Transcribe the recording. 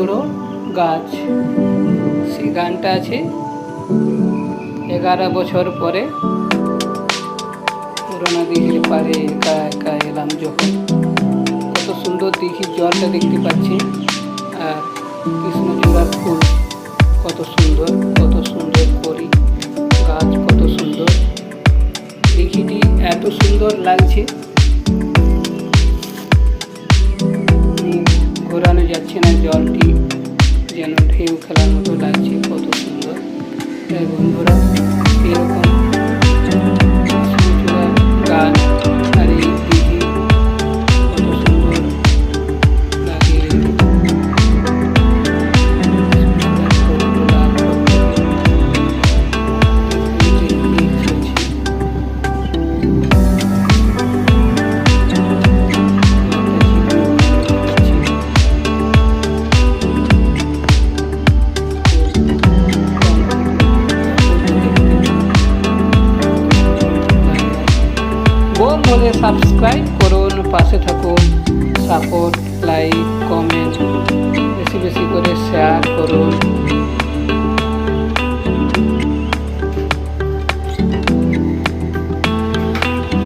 বড় গাছ। সেই গানটা আছে 11 বছর পরে পুরোনো দিঘির পাড়ে একা একা এলাম যখন। কত সুন্দর দিঘির জলটা দেখতে পাচ্ছি, আর কৃষ্ণচূড়ার ফুল কত সুন্দর করি গাছ, কত সুন্দর দিঘিটি, এত সুন্দর লাগছে ঘোরানো যাচ্ছে না, জলটি যেন ঢেউ খেলার মতো লাগছে, কত সুন্দর। তাই বন্ধুরা, এরকম কৃষ্ণচূড়ার গান আর এই দিঘি কত সুন্দর লাগে। বলে সাবস্ক্রাইব করুন, পাশে থাকুন, সাপোর্ট, লাইক, কমেন্ট, বেশি বেশি করে শেয়ার করুন।